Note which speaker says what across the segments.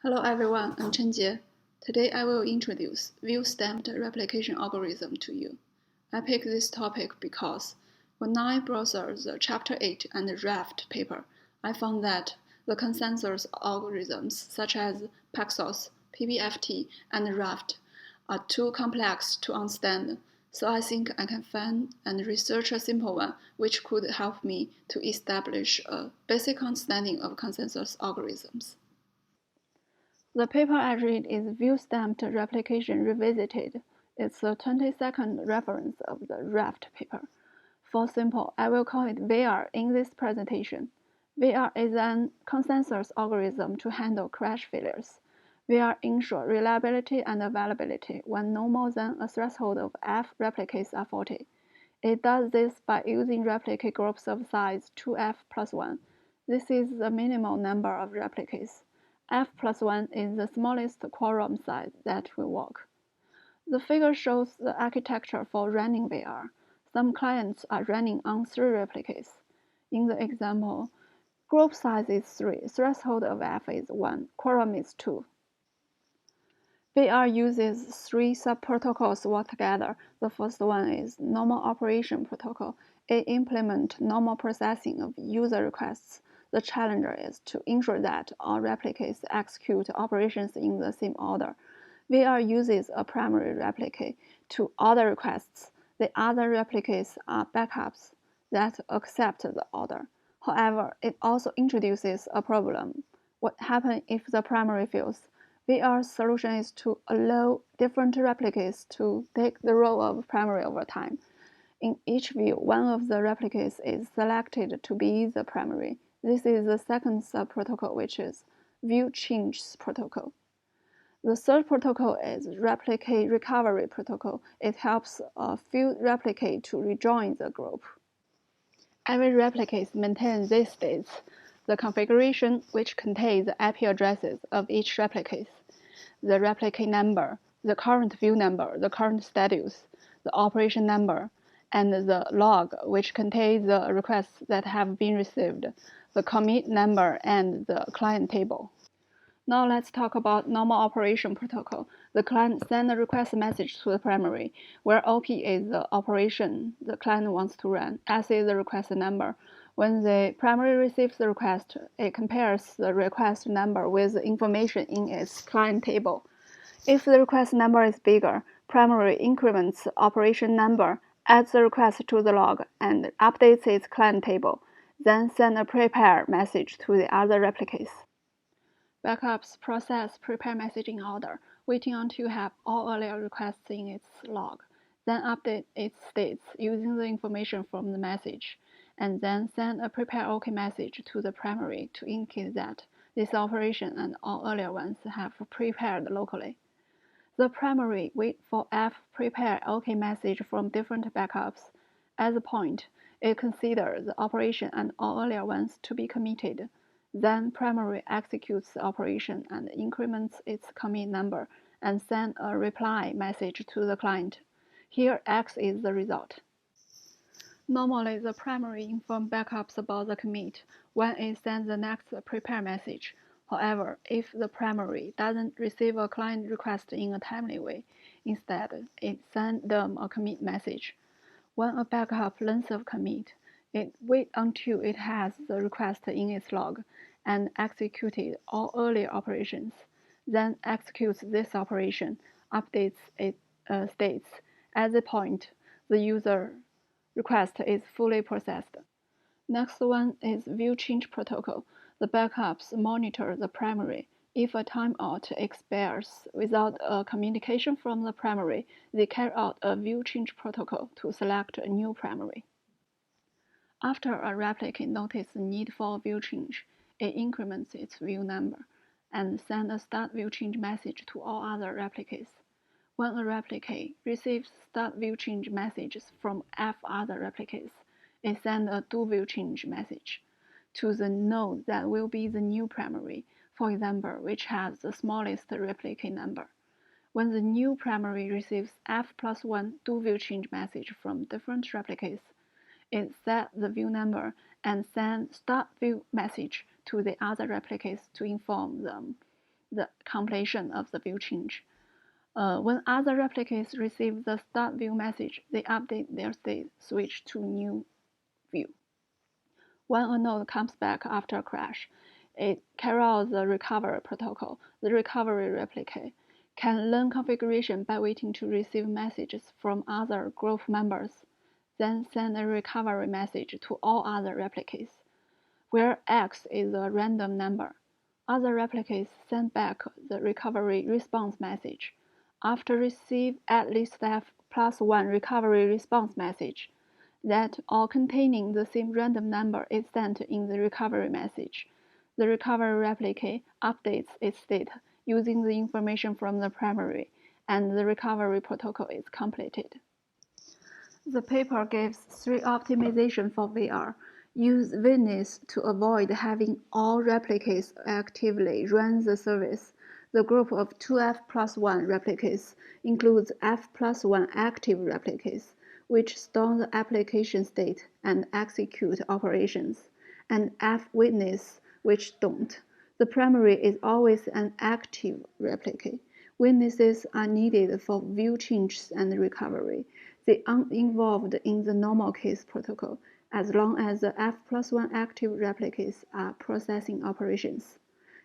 Speaker 1: Hello everyone, I'm Chen Jie. Today I will introduce Viewstamped Replication algorithm to you. I picked this topic because when I browsed the Chapter 8 and the raft paper, I found that the consensus algorithms such as paxos, PBFT, and raft are too complex to understand, so I think I can find and research a simple one which could help me to establish a basic understanding of consensus algorithms. The paper I read is Viewstamped Replication Revisited. It's the 22nd reference of the raft paper. For simple, I will call it VR in this presentation. VR is an consensus algorithm to handle crash failures. VR ensures reliability and availability when no more than a threshold of F replicates are faulty. It does this by using replicate groups of size 2F plus 1. This is the minimal number of replicates. F plus 1 is the smallest quorum size that will work. The figure shows the architecture for running VR. Some clients are running on 3 replicates. In the example, group size is 3, threshold of F is 1, quorum is 2. VR uses 3 sub-protocols work together. The first one is normal operation protocol. It implements normal processing of user requests. The challenge is to ensure that all replicates execute operations in the same order. VR uses a primary replicate to order requests. The other replicates are backups that accept the order. However, it also introduces a problem. What happens if the primary fails? VR's solution is to allow different replicates to take the role of primary over time. In each view, one of the replicates is selected to be the primary. This is the second sub-protocol, which is view change protocol. The third protocol is replicate recovery protocol. It helps a few replicate to rejoin the group. Every replicate maintains these states: the configuration, which contains the IP addresses of each replicate, the replicate number, the current view number, the current status, the operation number, and the log, which contains the requests that have been received, the commit number, and the client table. Now let's talk about normal operation protocol. The client sends a request message to the primary, where OP is the operation the client wants to run, S is the request number. When the primary receives the request, it compares the request number with the information in its client table. If the request number is bigger, primary increments the operation number, adds the request to the log, and updates its client table, then send a prepare message to the other replicates. Backups process prepare message in order, waiting until you have all earlier requests in its log, then update its states using the information from the message, and then send a prepare OK message to the primary to indicate that this operation and all earlier ones have prepared locally. The primary waits for F prepare OK message from different backups. At the point, it considers the operation and all earlier ones to be committed. Then primary executes the operation and increments its commit number and sends a reply message to the client. Here X is the result. Normally, the primary informs backups about the commit when it sends the next prepare message. However, if the primary doesn't receive a client request in a timely way, instead, it sends them a commit message. When a backup learns of commit, it waits until it has the request in its log and executes all earlier operations, then executes this operation, updates its states. At the point, the user request is fully processed. Next one is view change protocol. The backups monitor the primary. If a timeout expires without a communication from the primary, they carry out a view change protocol to select a new primary. After a replicate notices the need for a view change, it increments its view number and sends a start view change message to all other replicates. When a replicate receives start view change messages from F other replicates, it sends a do view change message to the node that will be the new primary, for example, which has the smallest replicate number. When the new primary receives F plus 1 do view change message from different replicates, it sets the view number and sends start view message to the other replicates to inform them the completion of the view change. When other replicates receive the start view message, they update their state, switch to new view. When a node comes back after a crash, it carries out the recovery protocol. The recovery replicate can learn configuration by waiting to receive messages from other group members, then send a recovery message to all other replicates, where X is a random number. Other replicates send back the recovery response message. After receive at least F+1 recovery response message, that all containing the same random number is sent in the recovery message. The recovery replicate updates its state using the information from the primary, and the recovery protocol is completed. The paper gives 3 optimizations for VR. Use witness to avoid having all replicates actively run the service. The group of 2F+1 replicates includes F+1 active replicates, which store the application state and execute operations, and F-witness, which don't. The primary is always an active replicate. Witnesses are needed for view changes and recovery. They aren't involved in the normal case protocol, as long as the F+1 active replicates are processing operations.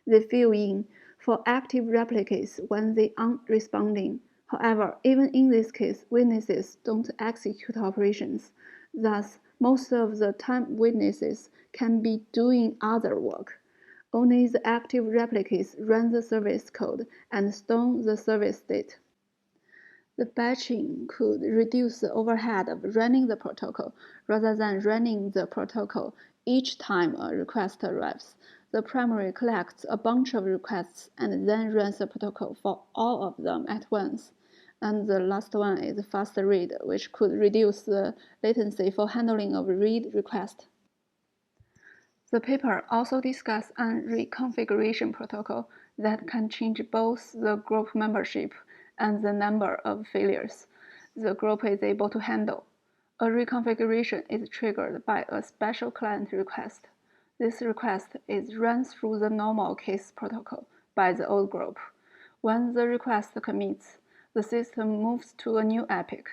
Speaker 1: They fill in for active replicates when they aren't responding. However, even in this case, witnesses don't execute operations. Thus, most of the time witnesses can be doing other work. Only the active replicates run the service code and store the service state. The batching could reduce the overhead of running the protocol rather than running the protocol each time a request arrives. The primary collects a bunch of requests and then runs the protocol for all of them at once. And the last one is fast read, which could reduce the latency for handling of read requests. The paper also discusses a reconfiguration protocol that can change both the group membership and the number of failures the group is able to handle. A reconfiguration is triggered by a special client request. This request is run through the normal case protocol by the old group. When the request commits, the system moves to a new epoch,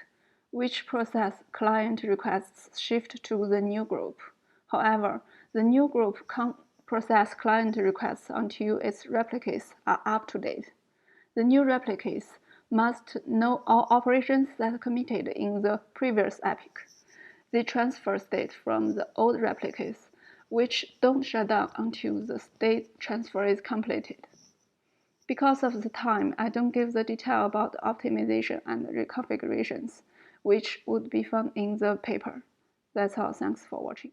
Speaker 1: which process client requests shift to the new group. However, the new group can't process client requests until its replicates are up to date. The new replicates must know all operations that committed in the previous epoch. They transfer state from the old replicates, which don't shut down until the state transfer is completed. Because of the time, I don't give the detail about optimization and reconfigurations, which would be found in the paper. That's all. Thanks for watching.